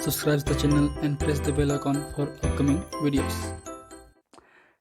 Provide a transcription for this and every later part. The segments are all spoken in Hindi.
subscribe the channel and press the bell icon for upcoming videos.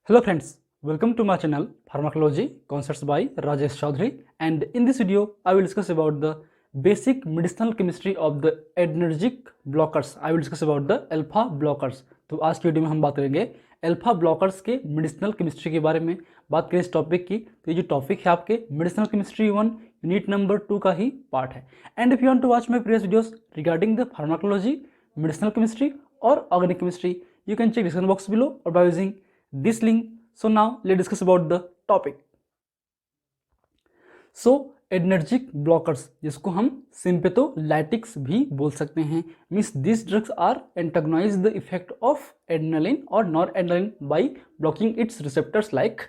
Hello friends, welcome to my channel Pharmacology Concepts by Rajesh Chaudhary, and in this video I will discuss about the basic medicinal chemistry of the adrenergic blockers. I will discuss about the alpha blockers. तो आज की वीडियो में हम बात करेंगे अल्फा ब्लॉकर्स के मेडिसिनल केमिस्ट्री के बारे में। बात करें इस टॉपिक की तो ये जो टॉपिक है आपके मेडिसिनल केमिस्ट्री 1 यूनिट नंबर 2 का ही पार्ट है। And if you want to watch my previous videos regarding the pharmacology, medicinal chemistry or organic chemistry, you can check description box below or by using this link. So now let's discuss about the topic. So adrenergic blockers, जिसको हम sympatholytics भी बोल सकते हैं, means these drugs are antagonize the effect of adrenaline or noradrenaline by blocking its receptors like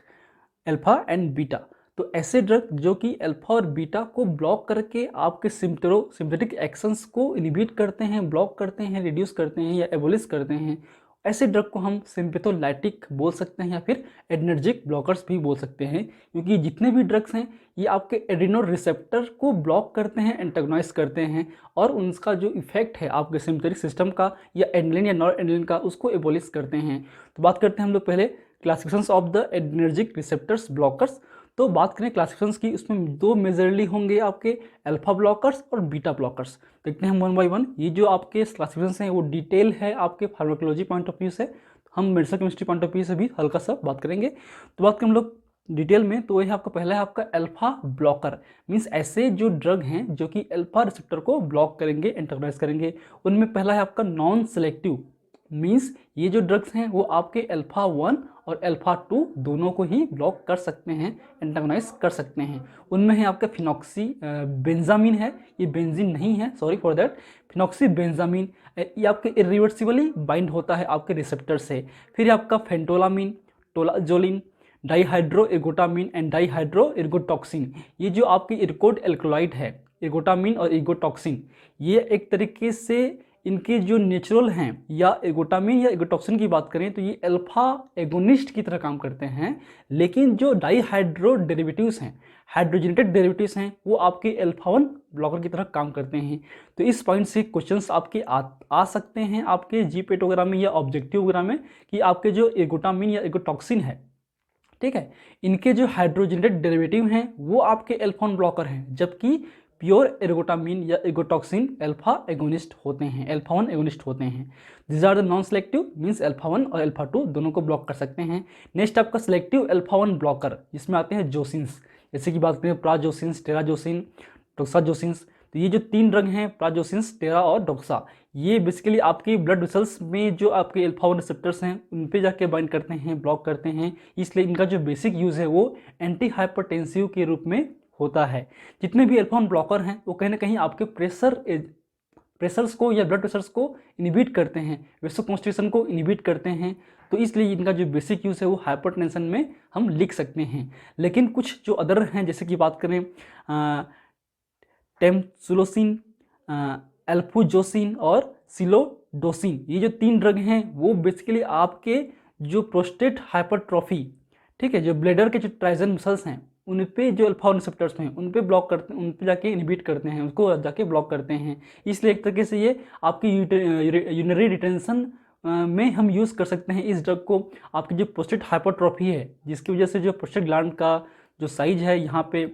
alpha and beta. तो ऐसे ड्रग जो कि अल्फा और बीटा को ब्लॉक करके आपके सिम्पथेटिक एक्शंस को इनहिबिट करते हैं, ब्लॉक करते हैं, रिड्यूस करते हैं या एबोलिश करते हैं, ऐसे ड्रग को हम सिम्पैथोलाइटिक बोल सकते हैं या फिर एड्रेनर्जिक ब्लॉकर्स भी बोल सकते हैं, क्योंकि जितने भी ड्रग्स हैं ये आपके एड्रेनो रिसेप्टर को ब्लॉक करते हैं, एंटागोनाइज करते हैं और उनका जो इफेक्ट है आपके सिम्पथेटिक सिस्टम का या एड्रेनलिन या नॉर एड्रेनलिन का उसको एबोलिश करते हैं। तो बात करते हैं हम लोग पहले classifications of the adrenergic receptors blockers. तो बात करें क्लासिफिकेशंस की, उसमें दो मेजरली होंगे आपके अल्फा ब्लॉकर्स और बीटा ब्लॉकर्स। देखते हैं हम वन बाय वन। ये जो आपके क्लासिफिकेशंस हैं वो डिटेल है आपके फार्माकोलॉजी पॉइंट ऑफ व्यू से, हम medicinal chemistry point of view से भी हल्का सा बात करेंगे। तो बात करें हम लोग डिटेल में, तो ये आपका पहला है आपका अल्फा ब्लॉकर, मीन्स ऐसे जो ड्रग हैं जो कि अल्फा रिसेप्टर को ब्लॉक करेंगे, एंटागोनाइज करेंगे। उनमें पहला है आपका नॉन सेलेक्टिव, मीन्स ये जो ड्रग्स हैं वो आपके अल्फा 1 और अल्फा 2 दोनों को ही ब्लॉक कर सकते हैं, एंटागोनाइज कर सकते हैं। उनमें है आपका फिनॉक्सी बेंजामिन है, ये बेंजीन नहीं है, sorry for that, phenoxy Benjamin, ये आपके इरिवर्सिबली बाइंड होता है आपके रिसेप्टर से। फिर आपका फेंटोलामिन, टोलाजोलिन, डाईहाइड्रो एर्गोटामिन एंड डाईहाइड्रो एर्गोटॉक्सिन, ये जो आपकी इर्कोड एल्कोलाइड है, एर्गोटामिन और एर्गोटॉक्सिन, ये एक तरीके से इनके जो नेचुरल हैं, या एर्गोटामिन या एर्गोटॉक्सिन की बात करें तो ये अल्फा एगोनिस्ट की तरह काम करते हैं, लेकिन जो डाईहाइड्रो डेरिवेटिव्स हैं, हाइड्रोजनेटेड डेरिवेटिव्स हैं, वो आपके अल्फा 1 ब्लॉकर की तरह काम करते हैं। तो इस पॉइंट से क्वेश्चंस आपके आ सकते हैं आपके जीपेट वगैरह में या ऑब्जेक्टिव वगैरह में, कि आपके जो एर्गोटामिन या एर्गोटॉक्सिन है, ठीक है, इनके जो हाइड्रोजनेटेड डेरिवेटिव हैं वो आपके अल्फा 1 ब्लॉकर हैं, जबकि प्योर एर्गोटामिन या एर्गोटॉक्सिन अल्फा एगोनिस्ट होते हैं, अल्फा 1 एगोनिस्ट होते हैं। This are the non selective, means alpha 1 और अल्फा 2 दोनों को ब्लॉक कर सकते हैं। नेक्स्ट आपका सेलेक्टिव अल्फा 1 ब्लॉकर, जिसमें आते हैं जोसिन्स, जैसे कि बात करें प्राजोसिन्स, टेराजोसिन, डोक्साजोसिन्स। तो ये जो तीन ड्रग हैं प्राजोसिन्स, टेरा और डोक्सा, ये बेसिकली आपके ब्लड वेसल्स में जो आपके अल्फा 1 रिसेप्टर्स हैं उन पे जाके बाइंड करते हैं, ब्लॉक करते हैं, इसलिए इनका जो बेसिक यूज़ है वो एंटी हाइपरटेंसिव के रूप में होता है। जितने भी अल्फा 1 ब्लॉकर हैं वो कहीं ना कहीं आपके प्रेशर्स को या ब्लड प्रेशर्स को इनहिबिट करते हैं, वेसोकॉन्स्ट्रिक्शन को इनहिबिट करते हैं, तो इसलिए इनका जो बेसिक यूज़ है वो हाइपरटेंशन में हम लिख सकते हैं। लेकिन कुछ जो अदर हैं, जैसे कि बात करें टेमसुलोसिन, एल्फुजोसिन और सिलोडोसिन, ये जो तीन ड्रग हैं वो बेसिकली आपके जो प्रोस्टेट हाइपरट्रॉफी, ठीक है, जो ब्लेडर के जो ट्राइजन मसल्स हैं उन पे जो अल्फा 1 रिसेप्टर्स हैं उन पे ब्लॉक करते हैं, उन पे जाके इनहिबिट करते हैं, उसको जाके ब्लॉक करते हैं। इसलिए एक तरीके से ये आपकी यूरिनरी रिटेंशन में हम यूज़ कर सकते हैं इस ड्रग को। आपकी जो प्रोस्टेट हाइपरट्रॉफी है, जिसकी वजह से जो प्रोस्टेट ग्लैंड का जो साइज है यहाँ पे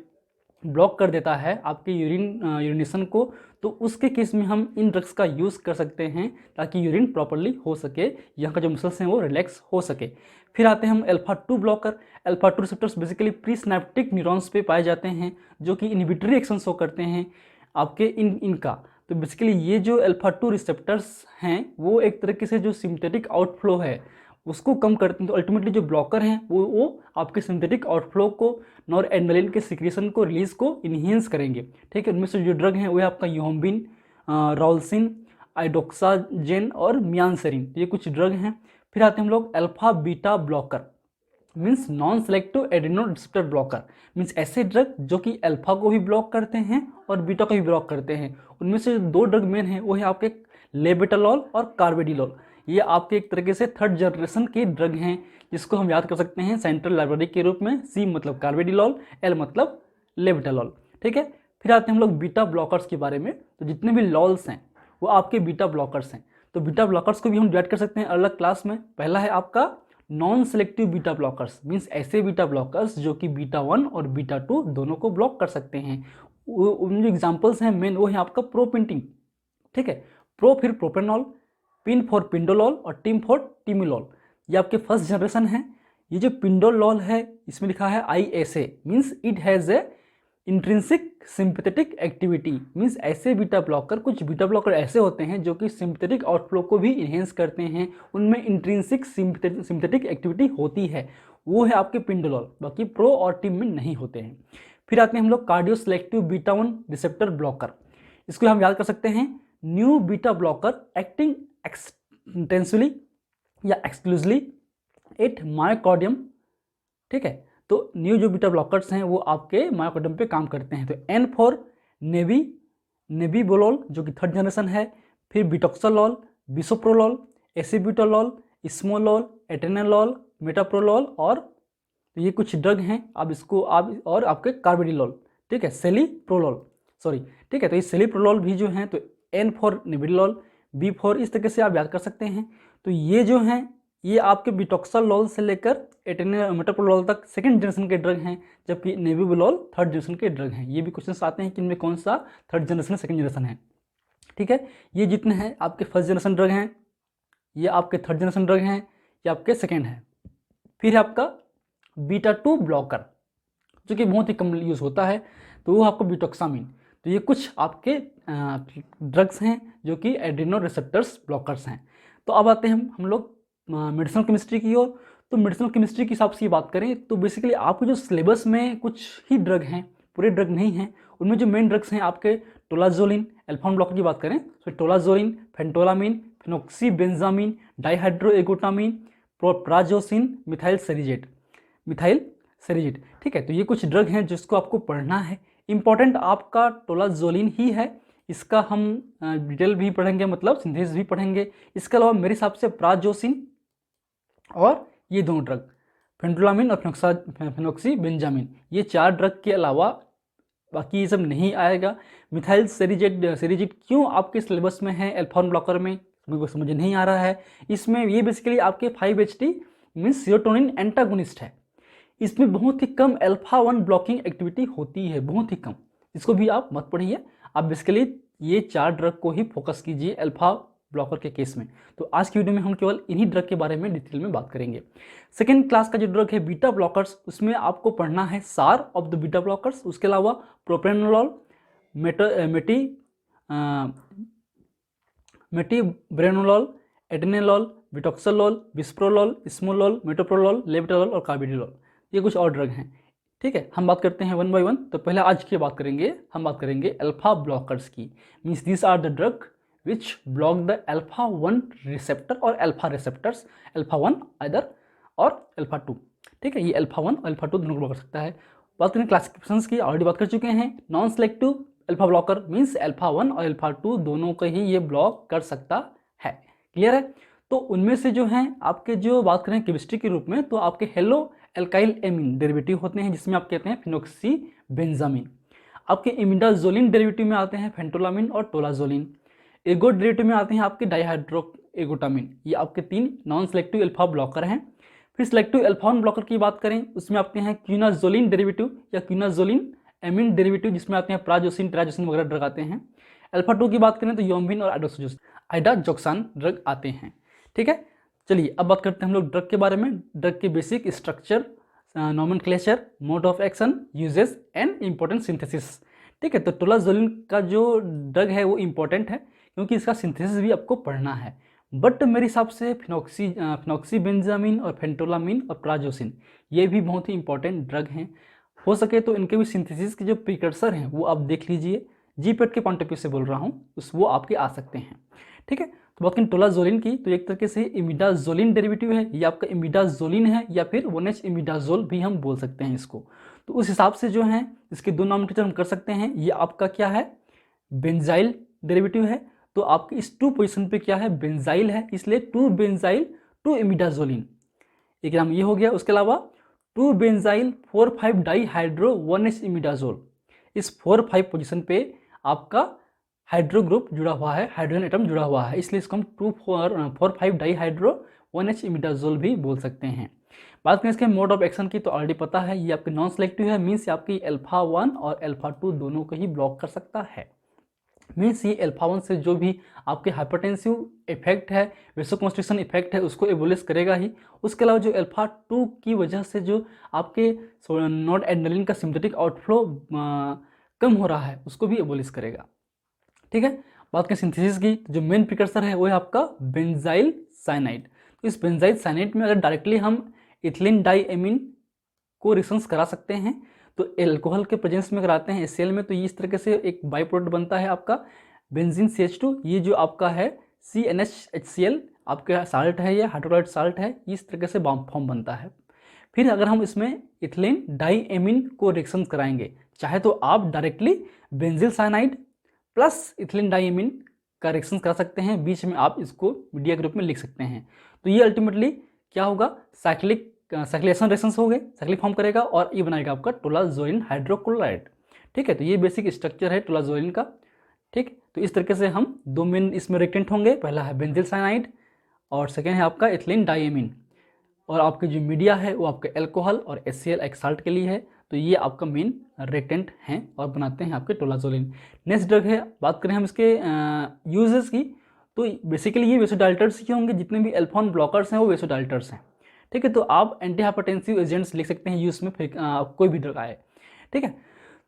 ब्लॉक कर देता है आपके यूरिनेशन को, तो उसके केस में हम इन ड्रग्स का यूज़ कर सकते हैं ताकि यूरिन प्रॉपर्ली हो सके, यहाँ का जो मसल्स हैं वो रिलैक्स हो सके। फिर आते हैं हम alpha 2 blocker. Alpha 2 receptors basically pre synaptic neurons पे पाए जाते हैं, जो कि इनहिबिटरी एक्शन शो करते हैं आपके इनका। तो बेसिकली ये जो अल्फा 2 रिसेप्टर्स हैं वो एक तरीके से जो सिम्पथेटिक आउटफ्लो है उसको कम करते हैं। तो अल्टीमेटली जो ब्लॉकर हैं वो आपके सिंथेटिक आउटफ्लो को, नॉर एड्रेनलिन के सिक्रेशन को, रिलीज को इन्हेंस करेंगे, ठीक है। उनमें से जो ड्रग हैं वो है आपका यूहोम्बिन, रॉल्सिन, आइडोक्साजेन और मियांसेरिन, ये कुछ ड्रग हैं। फिर आते हैं हम लोग alpha beta blocker, means non selective Adreno receptor blocker, means ऐसे ड्रग जो कि अल्फा को भी ब्लॉक करते हैं और बीटा को भी ब्लॉक करते हैं। उनमें से दो ड्रग मेन हैं वो है आपके लेबेटालॉल और कार्वेडिलॉल। ये आपके एक तरीके से थर्ड जनरेशन के ड्रग हैं, जिसको हम याद कर सकते हैं सेंट्रल लाइब्रेरी के रूप में। सी मतलब कार्वेडिलॉल, एल मतलब लेबेटालॉल, ठीक है। फिर आते हैं हम लोग बीटा ब्लॉकर्स के बारे में। तो जितने भी लॉल्स हैं वो आपके बीटा ब्लॉकर्स हैं। तो बीटा ब्लॉकर्स को भी हम डिवाइड कर सकते हैं अलग क्लास में। पहला है आपका non selective beta blockers, means ऐसे बीटा ब्लॉकर्स जो कि बीटा 1 और बीटा 2 दोनों को ब्लॉक कर सकते हैं। उन जो एग्जाम्पल्स हैं मेन वो है आपका प्रोपेंटिन, ठीक है, प्रो फिर प्रोपेनॉल, पिन फॉर पिंडोलॉल और टीम फॉर टीमिलॉल, ये आपके फर्स्ट जनरेशन है। ये जो पिंडोलॉल है इसमें लिखा है ISA, means it has a intrinsic sympathetic activity, means ऐसे बीटा ब्लॉकर, कुछ बीटा ब्लॉकर ऐसे होते हैं जो कि सिंपैथेटिक आउटफ्लो को भी इन्हेंस करते हैं, उनमें इंट्रिंसिक सिंपैथेटिक एक्टिविटी होती है, वो है आपके पिंडोलॉल, बाकी प्रो और टीम में नहीं होते हैं। फिर आते हैं हम लोग cardio selective beta 1 receptor blocker, इसको हम याद कर सकते हैं new beta blocker acting intensively या एक्सक्लूसिवली एट मायोकार्डियम, ठीक है। तो न्यू जो बीटा ब्लॉकर्स हैं वो आपके मायोकार्डियम पे काम करते हैं। तो N फॉर नेबिबोलॉल जो कि थर्ड जनरेशन है, फिर बिटॉक्सोलॉल, बिसोप्रोलॉल, एसिब्यूटोलॉल, स्मोलॉल, एटेनोलॉल, मेटाप्रोलॉल, और ये कुछ ड्रग हैं, आप इसको आप और आपके कार्बिडिलॉल, ठीक है, सेलिप्रोलॉल, सॉरी, ठीक है। तो ये सेलिप्रोलॉल भी जो हैं, तो N फॉर नेबिडोलॉल, B फॉर, इस तरीके से आप याद कर सकते हैं। तो ये जो हैं ये आपके बिटॉक्सोलॉल से लेकर मेटाप्रोलॉल तक सेकंड जनरेशन के ड्रग हैं, जबकि नेबिबोलॉल थर्ड जनरेशन के ड्रग हैं। ये भी क्वेश्चंस आते हैं कि इनमें कौन सा थर्ड जनरेशन सेकंड जनरेशन है, ठीक है। ये जितने हैं आपके फर्स्ट जनरेशन ड्रग हैं, ये आपके थर्ड जनरेशन ड्रग हैं, ये आपके सेकेंड हैं। फिर है आपका बीटा 2 ब्लॉकर जो कि बहुत ही कम यूज़ होता है, तो वो आपको बिटॉक्सामिन। तो ये कुछ आपके ड्रग्स हैं जो कि एड्रेनो रिसेप्टर्स ब्लॉकर्स हैं। तो अब आते हैं हम लोग मेडिसिनल केमिस्ट्री की ओर। तो मेडिसिनल केमिस्ट्री के हिसाब से बात करें तो बेसिकली आपको जो सिलेबस में कुछ ही ड्रग हैं, पूरे ड्रग नहीं हैं, उनमें जो मेन ड्रग्स हैं आपके टोलाजोलिन, अल्फा ब्लॉकर की बात करें तो टोलाजोलिन, फेंटोलामिन, फिनोक्सीबेंजामिन, डाइहाइड्रोएगोटामिन, प्राजोसिन, मिथाइल सेरिजेट, ठीक है। तो ये कुछ ड्रग हैं जिसको आपको पढ़ना है। इंपॉर्टेंट आपका टोलाजोलिन ही है, इसका हम डिटेल भी पढ़ेंगे, मतलब सिंथेसिस भी पढ़ेंगे। इसके अलावा मेरे हिसाब से प्राजोसिन और ये दोनों ड्रग फेंटोलामिन और फिनोक्सीबेंजामिन, ये 4 ड्रग के अलावा बाकी ये सब नहीं आएगा। मिथाइल सेरिजेट क्यों आपके सिलेबस में है अल्फा ब्लॉकर में, मुझे समझ नहीं आ रहा है। इसमें ये बेसिकली आपके 5-HT मीन्स सीरोटोनिन एंटागोनिस्ट है, इसमें बहुत ही कम अल्फा 1 ब्लॉकिंग एक्टिविटी होती है, बहुत ही कम, इसको भी आप मत पढ़िए। आप बेसिकली ये 4 ड्रग को ही फोकस कीजिए अल्फा ब्लॉकर के केस में। तो आज की वीडियो में हम केवल इन्हीं ड्रग के बारे में डिटेल में बात करेंगे। सेकेंड क्लास का जो ड्रग है बीटा ब्लॉकर्स, उसमें आपको पढ़ना है सार ऑफ द बीटा ब्लॉकर्स, उसके अलावा प्रोप्रेनोलॉल, मेटीब्रेनोलॉल, एटेनोलॉल, बिटॉक्सोलॉल, बिस्प्रोलॉल, स्मोलॉल, मेटोप्रोलॉल, लेविटोलॉल और कार्बिडिलॉल, ये कुछ और ड्रग हैं, ठीक है। हम बात करते हैं 1 बाय 1। तो पहले आज की बात करेंगे, हम बात करेंगे अल्फा ब्लॉकर्स की, means this are the drug which block the alpha 1 receptor और अल्फा रिसेप्टर्स, अल्फा 1 अदर और अल्फा 2, ठीक है। ये अल्फा 1 और अल्फा 2 दोनों को ब्लॉक कर सकता है। बात करें क्लासिफिकेशंस की, ऑलरेडी बात कर चुके हैं। Non selective alpha blocker means alpha 1 और अल्फा 2 दोनों को ही ये ब्लॉक कर सकता है, क्लियर है। तो उनमें से जो हैं आपके, जो बात करें केमिस्ट्री के रूप में, तो आपके हेलो एल्काइल एमीन डेरिवेटिव होते हैं जिसमें आप कहते हैं फिनोक्सीबेंजामिन। आपके इमिडाजोलिन डेरिवेटिव में आते हैं फेंटोलामिन और टोलाजोलिन। एगो डेरिवेटिव में आते हैं आपके डाइहाइड्रोएगोटामिन। ये आपके 3 नॉन सेलेक्टिव अल्फा ब्लॉकर हैं। फिर सेलेक्टिव अल्फा 1 ब्लॉकर की बात करें, उसमें आते हैं क्यूनाजोलिन डेरिवेटिव या क्यूनाजोलिन एमिन डेरिवेटिव, जिसमें आते हैं प्राजोसिन, ट्राजोसिन वगैरह ड्रग आते हैं। अल्फा 2 की बात करें तो योम्बिन और आइडाजोक्सान ड्रग आते हैं, ठीक है। चलिए अब बात करते हैं हम लोग ड्रग के बारे में, ड्रग के basic structure, nomenclature, mode of action, uses and important synthesis, ठीक है। तो टोलाजोलिन का जो ड्रग है वो इंपॉर्टेंट है क्योंकि इसका सिंथेसिस भी आपको पढ़ना है। बट मेरे हिसाब से फिनोक्सीबेंजामिन और फेंटोलामिन और प्राजोसिन ये भी बहुत ही इंपॉर्टेंट ड्रग हैं। हो सके तो इनके भी सिंथेसिस के जो प्रिकर्सर हैं वो आप देख लीजिए, जीपेट के पॉइंट ऑफ व्यू से बोल रहा हूँ, वो आपके आ सकते हैं, ठीक है। तो बात करें टोलाजोलिन की, तो एक तरीके से इमिडाजोलिन डेरिवेटिव है, ये आपका इमिडाजोलिन है या फिर 1H इमिडाजोल भी हम बोल सकते हैं इसको। तो उस हिसाब से जो है इसके 2 नॉमेनक्लेचर हम कर सकते हैं। ये आपका क्या है, बेंजाइल डेरिवेटिव है, तो आपकी इस 2 पोजीशन पे क्या है, बेंजाइल है, इसलिए 2 बेंजाइल 2 इमिडाजोलिन, एक नाम ये हो गया। उसके अलावा 2 बेंजाइल 4,5 डाइहाइड्रो 1H इमिडाजोल, इस 4,5 पोजीशन पे आपका हाइड्रो ग्रुप जुड़ा हुआ है, हाइड्रोजन एटम जुड़ा हुआ है, इसलिए इसको हम 2,4,5 डाईहाइड्रो 1H इमिडाजोल भी बोल सकते हैं। बात करें इसके मोड ऑफ एक्शन की तो ऑलरेडी पता है, ये आपके नॉन सेलेक्टिव है, मीन्स आपकी अल्फा 1 और अल्फा 2 दोनों को ही ब्लॉक कर सकता है। मीन्स ये अल्फा 1 से जो भी आपके हाइपरटेंसिव इफेक्ट है, वेसोकंस्ट्रिक्शन इफेक्ट है, उसको एबोलिश करेगा ही। उसके अलावा जो अल्फा 2 की वजह से जो आपके नॉट एड्रेनलिन का सिम्पथेटिक आउटफ्लो कम हो रहा है, उसको भी एबोलिश करेगा। ठीक है, बात करें सिंथेसिस की, जो मेन प्रिकर्सर है वो है आपका बेंजाइल साइनाइड। तो इस बेंजाइल साइनाइड में अगर डायरेक्टली हम इथिलीन डाईएमीन को रिएक्शंस करा सकते हैं, तो एल्कोहल के प्रेजेंस में कराते हैं HCl में, तो ये इस तरीके से एक बाई प्रोडक्ट बनता है आपका बेंजीन CH2। ये जो आपका है CnHCl आपका साल्ट है, ये हाइड्रोक्लोराइड साल्ट है, इस तरीके से फॉर्म बनता है। फिर अगर हम इसमें इथिलीन डाईएमीन को रिएक्शन कराएंगे, चाहे तो आप directly benzyl cyanide plus ethylene diamine का रिएक्शन करा सकते हैं, बीच में आप इसको मीडिया ग्रुप में लिख सकते हैं। तो ये अल्टीमेटली क्या होगा, साइक्लेशन रिएक्शंस हो गए, साइक्लिक फॉर्म करेगा और ये बनाएगा आपका टोलाजोइन हाइड्रोक्लोराइड। ठीक है, तो ये बेसिक स्ट्रक्चर है टोलाजोइन का। ठीक, तो इस तरीके से हम दो मेन इसमें रिएक्टेंट होंगे, पहला है बेंजील साइनाइड और सेकेंड है आपका इथिलीन डाईएमीन, और आपके जो मीडिया है वो आपके अल्कोहल और HCl एक साल्ट के लिए है। तो ये आपका मेन रिएक्टेंट हैं और बनाते हैं आपके टोलाजोलिन। नेक्स्ट ड्रग है, बात करें हम इसके यूजेस की, तो बेसिकली ये वेसोडाइलेटर्स ही होंगे, जितने भी अल्फा 1 ब्लॉकर्स हैं वो वेसोडाइलेटर्स हैं। ठीक है, तो आप एंटी हाइपरटेंसिव एजेंट्स लिख सकते हैं यूज में, फिर कोई भी ड्रग आए। ठीक है,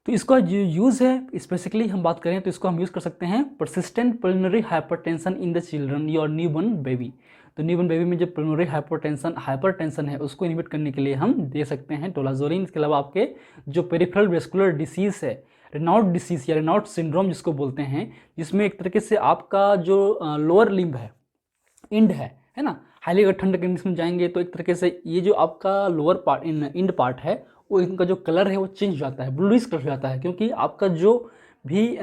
तो इसका जो यूज़ है स्पेसिफिकली हम बात करें तो इसको हम यूज़ कर सकते हैं persistent pulmonary hypertension in the children your newborn baby. तो न्यूबॉर्न बेबी में जो पल्मोनरी हाइपरटेंशन है उसको इनहिबिट करने के लिए हम दे सकते हैं टोलाजोलिन। इसके अलावा आपके जो पेरिफेरल वेस्कुलर डिसीज़ है, रेनाउट डिसीज़ या रेनाउट सिंड्रोम जिसको बोलते हैं, जिसमें एक तरीके से आपका जो लोअर लिम्ब है, इंड है ना, हाईली अगर ठंड कंडीशन में जाएंगे तो एक तरीके से ये जो आपका लोअर पार्ट इंड पार्ट है वो इनका जो कलर है वो चेंज हो जाता है, ब्लूइश कलर हो जाता है, क्योंकि आपका जो भी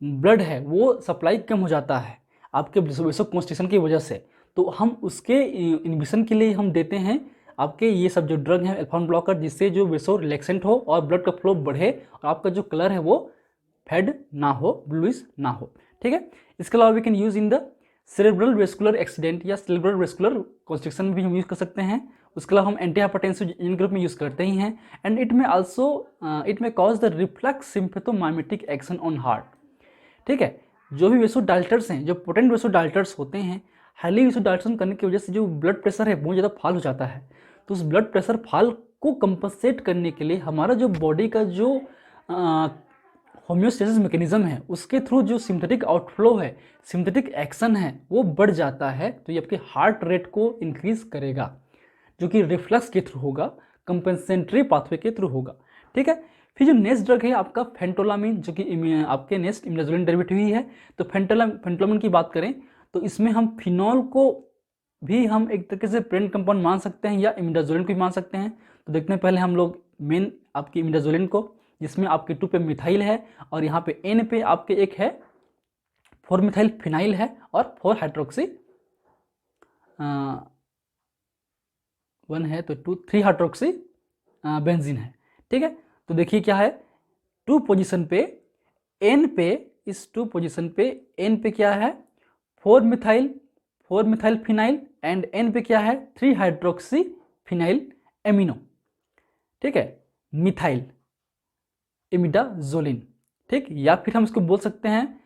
ब्लड है वो सप्लाई कम हो जाता है आपके वेसोकंस्ट्रिक्शन की वजह से। तो हम उसके इनहिबिशन के लिए हम देते हैं आपके ये सब जो ड्रग हैं अल्फा 1 ब्लॉकर, जिससे जो वेसो रिलैक्सेंट हो और ब्लड का फ्लो बढ़े और आपका जो कलर है वो फेड ना हो, ब्लूइश ना हो। ठीक है, इसके अलावा we can use in the cerebral vascular accident या सेरेब्रल वेस्कुलर कंस्ट्रिक्शन भी हम यूज़ कर सकते हैं। उसके अलावा हम एंटी हाइपरटेंसिव इन ग्रुप में यूज़ करते ही हैं। And it may cause the reflex sympathomimetic action on heart. ठीक है, जो भी वेसोडाइलेटर्स हैं, जो पोटेंट वेसोडाइलेटर्स होते हैं, हाईली वेसोडाइलेशन करने की वजह से जो ब्लड प्रेशर है बहुत ज़्यादा फॉल हो जाता है। तो उस ब्लड प्रेशर फॉल को कंपनसेट करने के लिए हमारा जो बॉडी का जो होम्योस्टेसिस मैकेनिज्म है उसके थ्रू जो सिंथेटिक आउटफ्लो है, सिंथेटिक एक्शन है वो बढ़ जाता है। तो ये आपके हार्ट रेट को इंक्रीज करेगा, जो कि रिफ्लक्स के थ्रू होगा, कंपेंसेटरी पाथवे के थ्रू होगा। ठीक है, फिर जो नेक्स्ट ड्रग है आपका फेंटोलामिन, जो कि आपके नेक्स्ट इमिडाजोलिन डेरिवेटिव ही है। तो फेंटोलामिन की बात करें तो इसमें हम फिनॉल को भी हम एक तरीके से प्रेजेंट कंपाउंड मान सकते हैं या इमिडाजोलिन को भी मान सकते हैं। तो देखते हैं पहले हम लोग मेन आपकी इमिडाजोलिन को, जिसमें आपके 2 पे मिथाइल है और यहाँ पे N पे आपके एक है 4 मिथाइल फिनाइल है और 4 हाइड्रोक्सी 1 है, तो 3 हाइड्रोक्सी बेंजीन है। ठीक है, तो देखिए क्या है, 2 पोजीशन पे N पे, इस 2 पोजीशन पे N पे क्या है 4 मिथाइल फिनाइल एंड N पे क्या है 3 हाइड्रोक्सी फिनाइल एमिनो। ठीक है, मिथाइल इमिडाजोलिन। ठीक, या फिर हम इसको बोल सकते हैं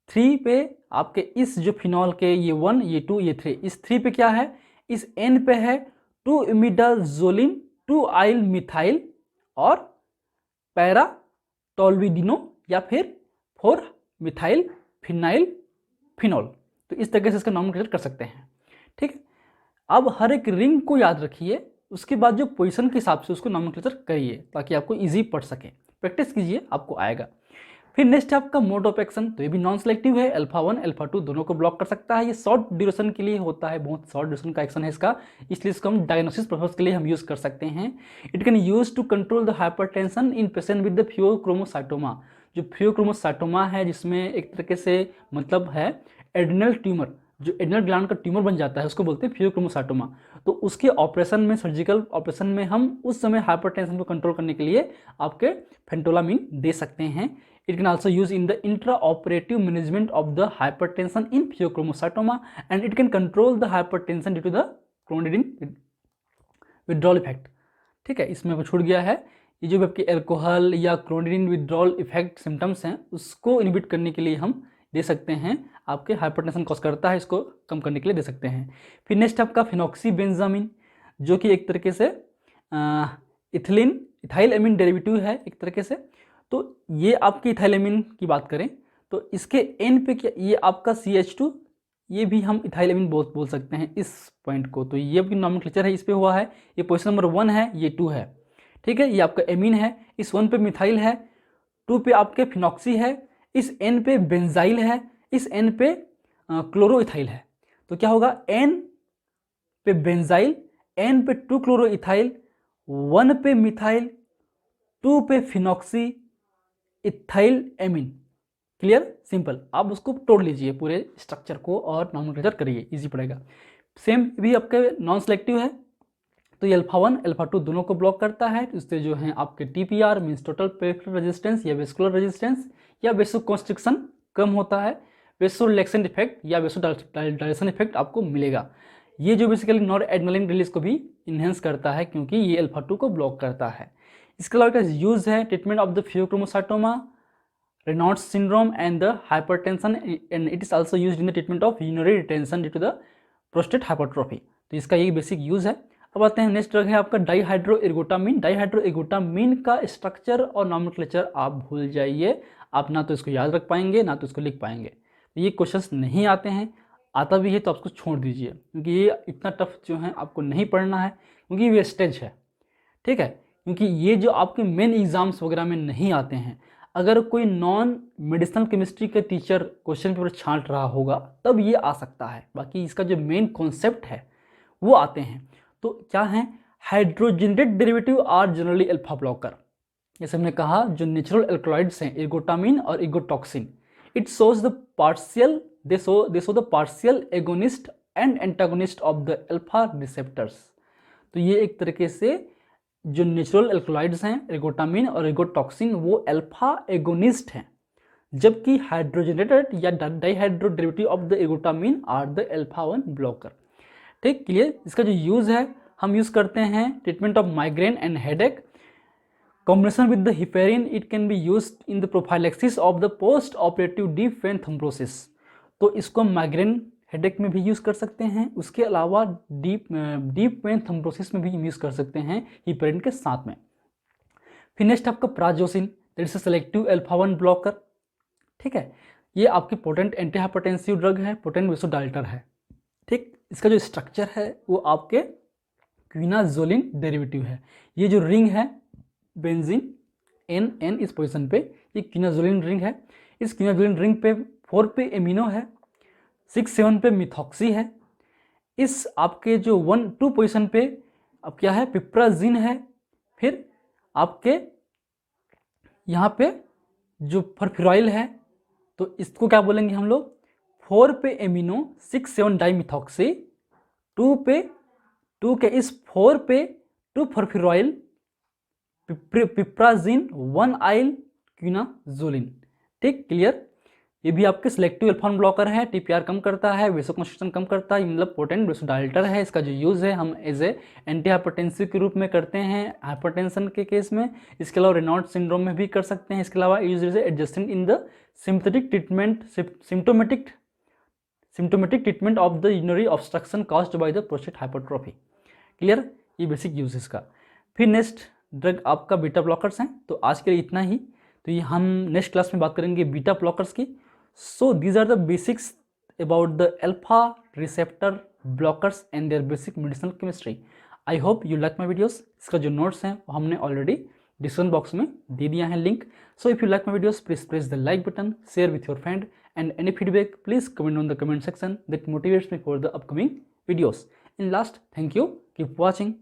3 पे आपके इस जो फिनॉल के ये 1 ये 2 ये 3, इस 3 पे क्या है, इस N पे है 2 इमिडाजोलिन 2 आइल मिथाइल और पैरा टोल्विडिनो या फिर 4 मिथाइल फिनाइल फिनॉल। तो इस तरीके से इसका नॉमेनक्लेचर कर सकते हैं। ठीक है, अब हर एक रिंग को याद रखिए, उसके बाद जो पोजीशन के हिसाब से उसको नॉमेनक्लेचर करिए ताकि आपको इजी पड़ सके, प्रैक्टिस कीजिए आपको आएगा। फिर नेक्स्ट है आपका मोड ऑफ एक्शन, तो ये भी नॉन सेलेक्टिव है, अल्फा 1 अल्फा 2 दोनों को ब्लॉक कर सकता है। ये शॉर्ट ड्यूरेशन के लिए होता है, बहुत शॉर्ट ड्यूरेशन का एक्शन है इसका, इसलिए इसको हम डायग्नोसिस पर्पस के लिए हम यूज कर सकते हैं। It can use to control the hypertension in patient with the pheochromocytoma. जो फियोक्रोमोसाइटोमा है जिसमें एक तरीके से मतलब है एड्रेनल ट्यूमर, जो एड्रिनल ग्लैंड का ट्यूमर बन जाता है उसको बोलते हैं फियोक्रोमोसाइटोमा। तो उसके ऑपरेशन में, सर्जिकल ऑपरेशन में हम उस समय हाइपरटेंशन को कंट्रोल करने के लिए आपके फेंटोलामिन दे सकते हैं। It can also use in the intra operative management of the hypertension in pheochromocytoma and it can control the hypertension due to the clonidine withdrawal effect. ठीक है, इसमें वो छूट गया है। ये जो भी आपके एल्कोहल या क्लोनिडिन विड्रॉल इफेक्ट सिम्टम्स हैं उसको इनहिबिट करने के लिए हम दे सकते हैं। आपके हाइपरटेंशन कॉज करता है, इसको कम करने के लिए दे सकते हैं। फिर नेक्स्ट आपका फिनॉक्सीबेंजामिन, जो कि एक तरीके से इथाइल एमिन डेरिवेटिव है एक तरीके से। तो ये आपके इथाइल एमिन की बात करें तो इसके एन पे क्या, ये आपका CH2, ये भी हम इथाइल एमिन बोल सकते हैं इस पॉइंट को। तो ये भी नॉमेनक्लेचर है, इस पे हुआ है। ये पोजीशन नंबर 1 है, ये 2 है। ठीक है, ये आपका एमीन है, इस 1 पे मिथाइल है, 2 पे आपके फिनॉक्सी है, इस N पे बेंजाइल है, इस N पे क्लोरोइथाइल है। तो क्या होगा, N पे बेंजाइल, N पे 2 क्लोरोइथाइल, 1 पे मिथाइल, 2 पे phenoxy, ethyl amine. Clear, simple. आप उसको तोड़ लीजिए पूरे स्ट्रक्चर को और नॉमेनक्लेचर करिए, इजी पड़ेगा। सेम भी आपके नॉन सेलेक्टिव है, तो ये अल्फा 1 अल्फा 2 दोनों को ब्लॉक करता है। इससे जो है आपके TPR means total peripheral resistance या वेस्कुलर रेजिस्टेंस या वेसोकॉन्स्ट्रिक्शन कम होता है, वेसोरिलैक्सेंट इफेक्ट या वेसोडाइलेशन इफेक्ट आपको मिलेगा। ये जो बेसिकली नॉर एड्रेनलिन रिलीज को भी इन्हेंस करता है क्योंकि ये अल्फा 2 को ब्लॉक करता है। इसके अलावा यूज है treatment of the pheochromocytoma, Raynaud's syndrome and the hypertension, and it is also used in the treatment of urinary retention due to the prostate hypertrophy. तो इसका यही बेसिक यूज है। अब आते हैं नेक्स्ट ड्रग है आपका डाइहाइड्रोएर्गोटामिन। डाइहाइड्रोएर्गोटामिन का स्ट्रक्चर और नॉमेनक्लेचर आप भूल जाइए, आप ना तो इसको याद रख पाएंगे ना तो इसको लिख पाएंगे। ये क्वेश्चंस नहीं आते हैं, आता भी है तो आप उसको छोड़ दीजिए क्योंकि ये इतना टफ जो है आपको नहीं पढ़ना है क्योंकि वेस्टेज है। ठीक है, क्योंकि ये जो आपके मेन एग्जाम्स वगैरह में नहीं आते हैं। अगर कोई नॉन मेडिसिनल केमिस्ट्री के टीचर क्वेश्चन पेपर छांट रहा होगा तब ये आ सकता है, बाकी इसका जो मेन कॉन्सेप्ट है वो आते हैं। तो क्या है, hydrogenated derivative are generally alpha blocker. जैसे हमने कहा जो नेचुरल एल्कलॉइड्स हैं एर्गोटामिन और ergotoxine, it shows the partial they show the partial agonist and antagonist of the alpha receptors. तो ये एक तरीके से जो नेचुरल एल्कलॉइड्स हैं एर्गोटामिन और एर्गोटॉक्सिन वो अल्फा एगोनिस्ट हैं, जबकि हाइड्रोजनेटेड या dihydro derivative of the ergotamine are the alpha 1 blocker. ठीक, क्लियर। इसका जो यूज़ है हम यूज़ करते हैं treatment of migraine and headache, combination with the heparin. It can be used in the prophylaxis of the post operative deep vein thrombosis. तो इसको माइग्रेन हेडेक में भी यूज़ कर सकते हैं, उसके अलावा डीप वेन थ्रोम्बोसिस में भी यूज़ कर सकते हैं हिपेरिन के साथ में। फिर नेक्स्ट आपका prazosin, that is a selective alpha 1 blocker. ठीक है, ये आपकी पोटेंट एंटी हाइपरटेंसिव ड्रग है, पोटेंट वेसोडाइलेटर है। ठीक, इसका जो स्ट्रक्चर है वो आपके क्विनाजोलिन डेरिवेटिव है। ये जो रिंग है बेंजीन NN इस पोजीशन पे, ये क्विनाजोलिन रिंग है। इस क्विनाजोलिन रिंग पे 4 पे एमिनो है, 6-7 पे मिथॉक्सी है। इस आपके जो 1-2 पोजीशन पे अब क्या है, पिप्राजिन है। फिर आपके यहाँ पे जो फॉर्फिराइल है, तो इसको क्या बोलेंगे हम लोग, 4 पे एमिनो, 6-7 डाइमिथॉक्सी, 2 के इस 4 पे 2 फॉर्फिराइल, पिप्राजिन, 1 आइल क्विनाजोलिन। ठीक, क्लियर। ये भी आपके सिलेक्टिव अल्फा 1 ब्लॉकर है, TPR कम करता है, वेसोकॉन्स्ट्रिक्शन कम करता है, मतलब पोटेंट वेसोडाइलेटर है। इसका जो यूज़ है हम एज ए एंटी हाइपरटेंसिव के रूप में करते हैं हाइपरटेंशन के केस में। इसके अलावा रेनॉल्ड्स सिंड्रोम में भी कर सकते हैं। इसके अलावा use is adjusting in the sympathetic treatment, symptomatic treatment of the urinary obstruction caused by the prostate hypertrophy. Clear, ये बेसिक यूज इसका। फिर नेक्स्ट ड्रग आपका बीटा ब्लॉकर्स हैं। तो आज के लिए इतना ही। तो ये हम नेक्स्ट क्लास में बात करेंगे बीटा ब्लॉकर्स की। So these are the basics about the alpha receptor blockers and their basic medicinal chemistry. I hope you like my videos. इसका जो नोट्स हैं वो हमने ऑलरेडी डिस्क्रिप्शन बॉक्स में दे दिया है link. So if you like my videos please press the like button, share with your friend, and any feedback please comment on the comment section. That motivates me for the upcoming videos. In last, thank you, keep watching.